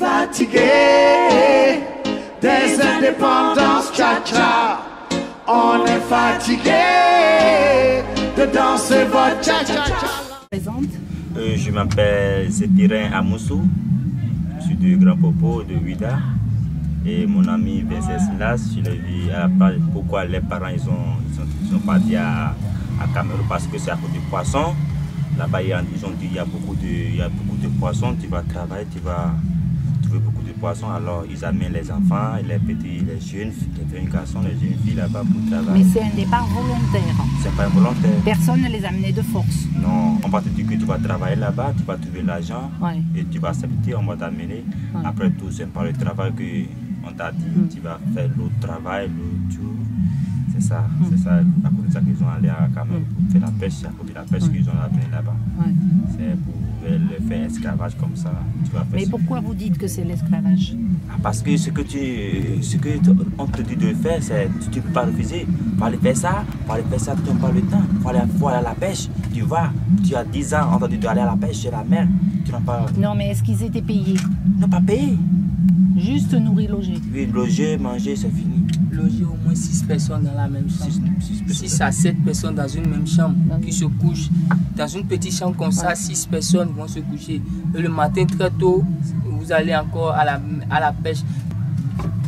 fatigué des indépendances cha-cha. On est fatigué de danser votre cha-cha-cha. Je m'appelle Zépirin Amoussou, je suis du Grand Popo de Ouida. Et mon ami Venceslas, je l'ai vu à la plage. Pourquoi les parents ils sont partis à Cameroun? Parce que c'est à cause du poisson. Là-bas, ils ont dit il y a beaucoup de poissons, tu vas travailler, tu vas trouver beaucoup de poissons. Alors ils amènent les enfants, les petits, les jeunes garçons, les jeunes filles là-bas pour travailler. Mais c'est un départ volontaire. C'est pas volontaire. Personne ne les amenait de force. Non, on va te dire que tu vas travailler là-bas, tu vas trouver l'argent et tu vas accepter, on va t'amener. Après tout, c'est par le travail qu'on t'a dit, tu vas faire l'autre travail, l'autre jour. C'est ça, c'est ça, à cause de ça qu'ils ont allé à Cameroun pour faire la pêche, à cause de la pêche qu'ils ont amené là-bas. C'est pour le faire esclavage comme ça. Tu vas faire. Mais pourquoi vous dites que c'est l'esclavage? Parce que ce que on te dit de faire, c'est tu ne peux pas refuser. Pour aller faire ça, tu n'as pas le temps. Pour aller à la pêche, tu vas, tu as 10 ans, on t'a dit d'aller à la pêche chez la mer. Tu n'as pas. Non, mais est-ce qu'ils étaient payés? Non, pas payés. Juste nourrir, loger. Oui, loger, manger, c'est fini. Loger au moins 6 personnes dans la même chambre. 6 à 7 personnes dans une même chambre qui se couchent. Dans une petite chambre comme ça, 6 personnes vont se coucher. Et le matin très tôt, vous allez encore à la pêche.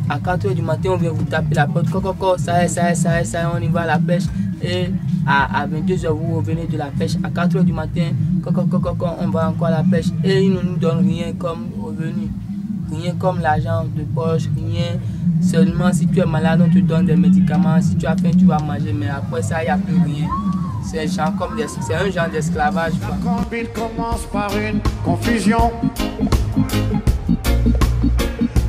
À 4 h du matin, on vient vous taper la porte. Coco, ça y est, on y va à la pêche. Et à 22 h, vous revenez de la pêche. À 4 h du matin, coco, on va encore à la pêche. Et ils ne nous donnent rien comme revenu. Rien comme l'argent de poche, rien. Seulement si tu es malade, on te donne des médicaments. Si tu as faim, tu vas manger. Mais après ça, il n'y a plus rien. C'est un genre d'esclavage. La combine commence par une confusion.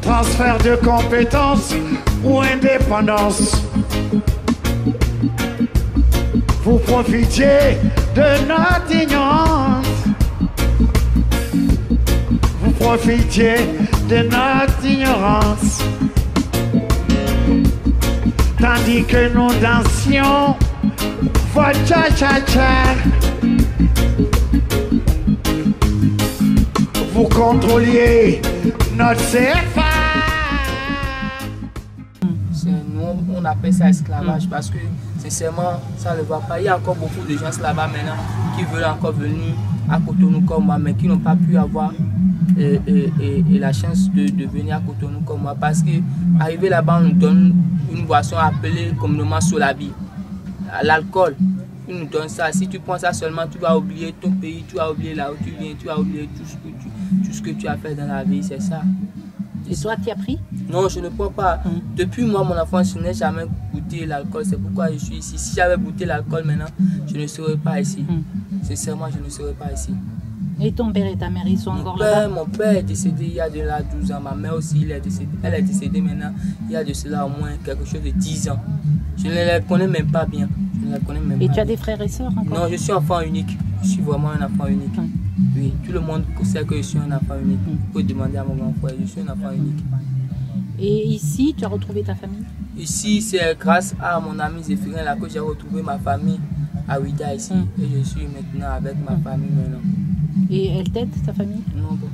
Transfert de compétences ou indépendance. Vous profitiez de notre ignorance. Vous profitiez de notre ignorance. Tandis que nous dansions votre cha-cha-cha. Vous contrôliez notre CFA. Nous, on appelle ça esclavage parce que sincèrement, ça ne va pas. Il y a encore beaucoup de gens là-bas maintenant qui veulent encore venir à Cotonou comme moi, mais qui n'ont pas pu avoir et la chance de venir à Cotonou comme moi. Parce qu'arriver là-bas, on nous donne une boisson appelée communément Solabi. L'alcool, ils nous donnent ça. Si tu prends ça seulement, tu vas oublier ton pays, tu vas oublier là où tu viens, tu vas oublier tout ce que tu as fait dans la vie, c'est ça. Et toi, tu as pris? Non, je ne prends pas. Depuis moi, mon enfance, je n'ai jamais goûté l'alcool. C'est pourquoi je suis ici. Si j'avais goûté l'alcool maintenant, je ne serais pas ici. Sincèrement, je ne serais pas ici. Et ton père et ta mère, ils sont encore là-bas? Mon père est décédé il y a de là 12 ans. Ma mère aussi, elle est décédée maintenant il y a de cela au moins quelque chose de 10 ans. Je ne les connais même pas bien. Et tu as des frères et sœurs encore? Non, je suis enfant unique. Je suis vraiment un enfant unique. Oui, tout le monde sait que je suis un enfant unique. Vous pouvez demander à mon grand frère, je suis un enfant unique. Et ici, tu as retrouvé ta famille? Ici, c'est grâce à mon ami Zéphirin là que j'ai retrouvé ma famille à Ouida ici. Et je suis maintenant avec ma famille maintenant. Et elle t'aide, ta famille? Non, bon.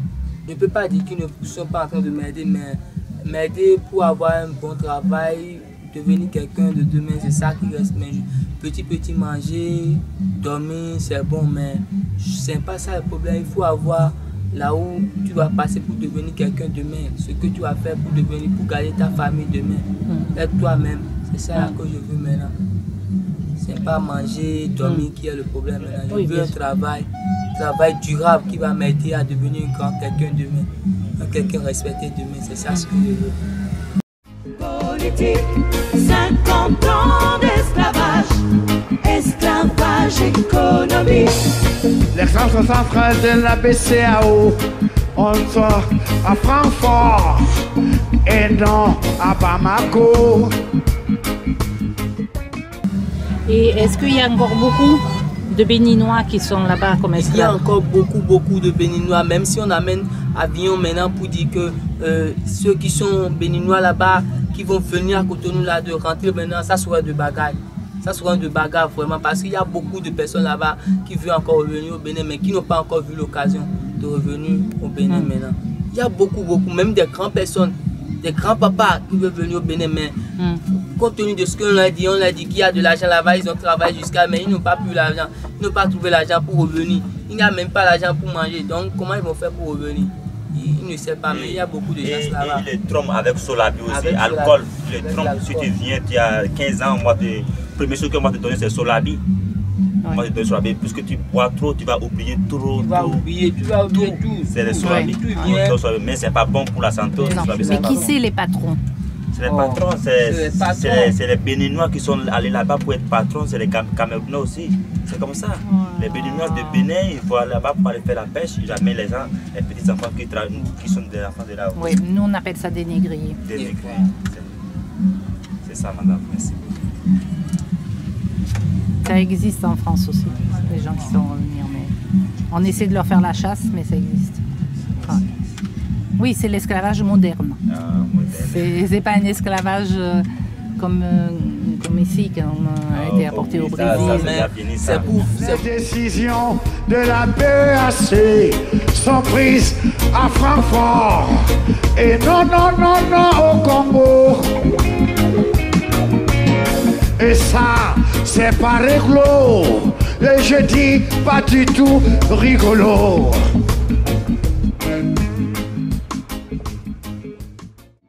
Je ne peux pas dire qu'ils ne sont pas en train de m'aider, mais m'aider pour avoir un bon travail, devenir quelqu'un de demain, c'est ça qui reste. Mais petit manger, dormir, c'est bon, mais c'est pas ça le problème. Il faut avoir là où tu vas passer pour devenir quelqu'un demain, ce que tu vas faire pour garder ta famille demain. Être toi-même, c'est ça là que je veux maintenant. C'est pas manger, dormir qui est le problème maintenant. Je veux un travail durable qui va m'aider à devenir quelqu'un demain, quelqu'un respecté demain, c'est ça ce que je veux. Politique, 50 ans d'esclavage, esclavage économique. Les centres centrales de la BCAO, on sort à Francfort et non à Bamako. Et est-ce qu'il y a encore beaucoup de Béninois qui sont là-bas comme esclaves? Il y a encore beaucoup de Béninois, même si on amène avion maintenant pour dire que ceux qui sont Béninois là-bas, qui vont venir à Cotonou là, de rentrer maintenant, ça serait de bagarre. Ça serait de bagarre vraiment, parce qu'il y a beaucoup de personnes là-bas qui veulent encore revenir au Bénin, mais qui n'ont pas encore vu l'occasion de revenir au Bénin maintenant. Il y a beaucoup, même des grandes personnes, des grands papas qui veulent venir au Bénin, mais compte tenu de ce qu'on a dit qu'il y a de l'argent là-bas, ils ont travaillé jusqu'à, mais ils n'ont pas pu l'argent, ils n'ont pas trouvé l'argent pour revenir. Il n'y a même pas l'argent pour manger, donc comment ils vont faire pour revenir? Ils ne savent pas, mais il y a beaucoup de gens là-bas. Et les trompes avec Solabi aussi, avec alcool. Les trompes, si tu viens, tu as 15 ans, la première chose que moi te donner, c'est Solabi. Moi, je te donne Solabi. Puisque tu bois trop, tu vas oublier trop. Tu vas oublier tout. C'est le Solabi. Mais c'est pas bon pour la santé. Mais qui c'est les patrons? C'est les patrons, c'est les Béninois qui sont allés là-bas pour être patrons, c'est les Camerounais aussi. C'est comme ça. Les Béninois de Bénin, il faut aller là-bas pour aller faire la pêche. Jamais les gens, les petits enfants qui sont des enfants de là. Oui, nous on appelle ça des négriers. Des négriers. C'est ça, madame. Merci. Ça existe en France aussi, les gens qui sont revenus. Mais on essaie de leur faire la chasse, mais ça existe. Enfin, oui, c'est l'esclavage moderne. C'est pas un esclavage comme ici, quand on a été apporté au Brésil. C'est pour Les décisions de la BEAC sont prises à Francfort et non au Congo. Et ça, c'est pas rigolo. Et je dis pas du tout rigolo.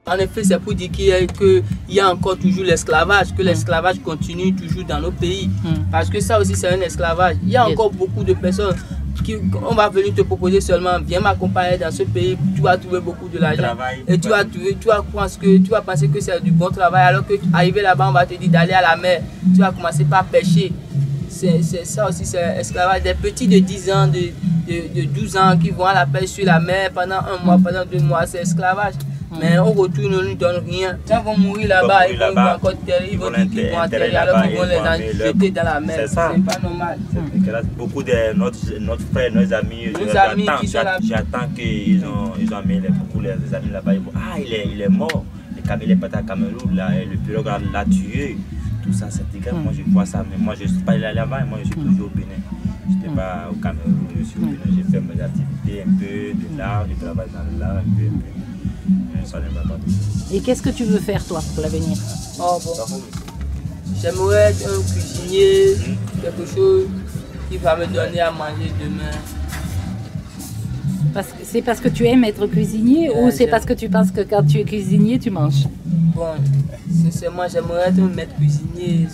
En effet, c'est pour dire qu'il y a encore toujours l'esclavage, que l'esclavage continue toujours dans nos pays. Parce que ça aussi, c'est un esclavage. Il y a encore beaucoup de personnes on va venir te proposer seulement, viens m'accompagner dans ce pays, tu vas trouver beaucoup de l'argent. Et tu vas penser que c'est du bon travail, alors que arrivé là-bas, on va te dire d'aller à la mer. Tu vas commencer par pêcher. Ça aussi, c'est esclavage. Des petits de 10 ans, de 12 ans qui vont à la pêche sur la mer pendant 1 mois, pendant 2 mois, c'est esclavage. Mais au retour, on ne nous donne rien. Quand ils vont mourir là-bas, ils vont encore ils vont dire qu'ils vont enterrer alors qu'ils vont les jeter dans la mer. C'est pas normal. Beaucoup de notre frère, nos amis qui sont là. J'attends qu'ils ont amené beaucoup les amis là-bas. Ah, il est mort. Il est parti à Cameroun, le pirogue l'a tué. Tout ça, c'est égal. Moi, je vois ça. Mais moi, je ne suis pas allé là-bas. Moi, je suis toujours au Bénin. Je n'étais pas au Cameroun, je suis au Bénin. J'ai fait mes activités un peu de l'art, je travaille dans l'art un peu. Et qu'est-ce que tu veux faire toi pour l'avenir? J'aimerais être un cuisinier, quelque chose qui va me donner à manger demain. C'est parce que tu aimes être cuisinier ou c'est parce que tu penses que quand tu es cuisinier, tu manges? Bon, sincèrement, j'aimerais être un maître cuisinier.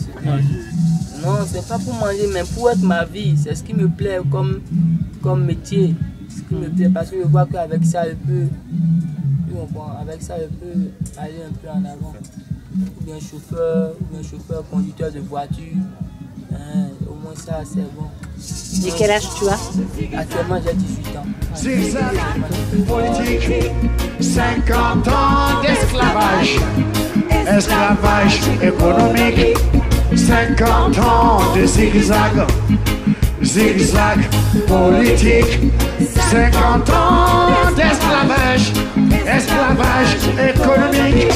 Non, c'est pas pour manger, mais pour être ma vie. C'est ce qui me plaît comme métier. Ce qui me plaît parce que je vois qu'avec ça, je peux aller un peu en avant. Ou bien chauffeur, conducteur de voiture. Au moins ça, c'est bon. Et quel âge tu as? Actuellement, j'ai 18 ans. Zigzag politique, 50 ans d'esclavage, esclavage économique, 50 ans de zigzag, zigzag politique, 50 ans d'esclavage, esclavage économique.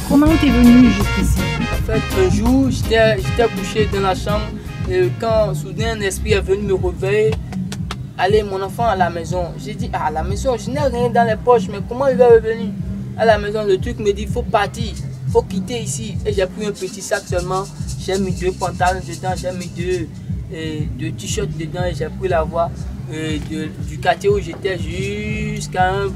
Comment t'es venu jusqu'ici? En fait, un jour, j'étais couché dans la chambre et quand soudain un esprit est venu me réveiller, allez mon enfant à la maison. J'ai dit, à la maison, je n'ai rien dans les poches, mais comment il va revenir? À la maison, le truc me dit, il faut partir, il faut quitter ici. Et j'ai pris un petit sac seulement, j'ai mis 2 pantalons dedans, j'ai mis 2 t-shirts dedans et j'ai pris la voie du quartier où j'étais jusqu'à un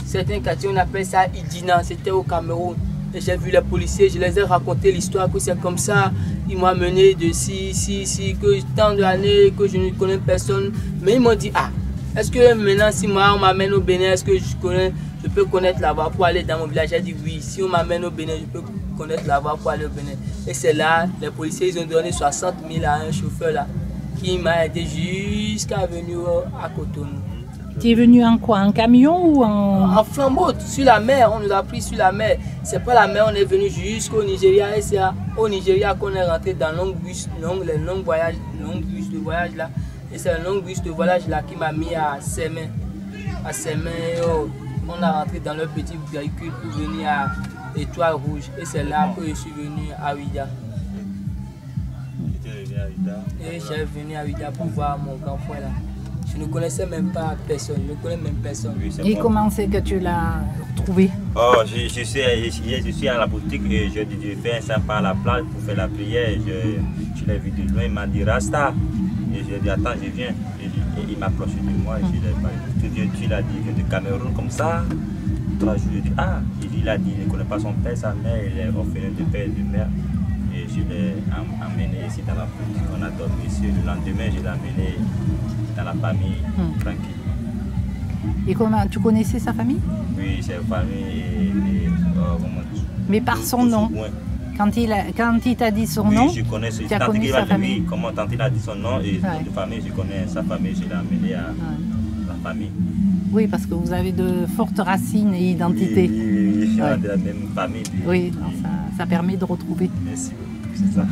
certain quartier, on appelle ça Idina, c'était au Cameroun. Et j'ai vu les policiers, je les ai raconté l'histoire que c'est comme ça. Ils m'ont amené de que tant d'années que je ne connais personne. Mais ils m'ont dit, est-ce que maintenant si moi on m'amène au Bénin, est-ce que je peux connaître la voie pour aller dans mon village? J'ai dit oui, si on m'amène au Bénin, je peux connaître la voie pour aller au Bénin. Et c'est là, les policiers ils ont donné 60 000 à un chauffeur là, qui m'a aidé jusqu'à venir à Cotonou. Tu es venu en quoi? En camion ou en flambeau, sur la mer, on nous a pris sur la mer. C'est pas la mer, on est venu jusqu'au Nigeria et c'est au Nigeria qu'on est rentré dans les longs bus de voyage là. Et c'est le long bus de voyage là qui m'a mis à Sémé. À Sémé, on a rentré dans le petit véhicule pour venir à Étoile Rouge. Et c'est là que je suis venu à Ouida. Et j'ai venu à Ouidah pour voir mon grand frère là. Je ne connaissais même pas personne, je ne connais même personne. Oui, et comment c'est que tu l'as retrouvé? Oh, je suis à la boutique et je fais ça par la plage pour faire la prière. Je l'ai vu de loin, il m'a dit Rasta. Et je lui ai dit attends, je viens. Et il m'a approché de moi et je lui ai dit tu l'as dit de Cameroun comme ça. 3 jours, je dis ah, il a dit il ne connaît pas son père, sa mère, il est orphelin de père et de mère. Et je l'ai amené ici dans la boutique. On a dormi ici. Le lendemain, je l'ai amené dans la famille, tranquille. Et comment tu connaissais sa famille? Oui, c'est une famille mais par son nom. Quand il t'a dit son nom, je connais tu as connu sa famille. Oui, comment tant il a dit son nom et de famille, je connais sa famille, je l'ai amené à la famille. Oui, parce que vous avez de fortes racines et identités. Oui, de la même famille. Oui, ça permet de retrouver. Merci beaucoup, c'est ça.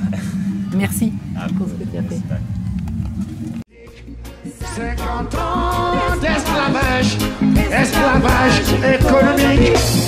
Merci pour ce que tu as fait. 50 ans d'esclavage, esclavage économique.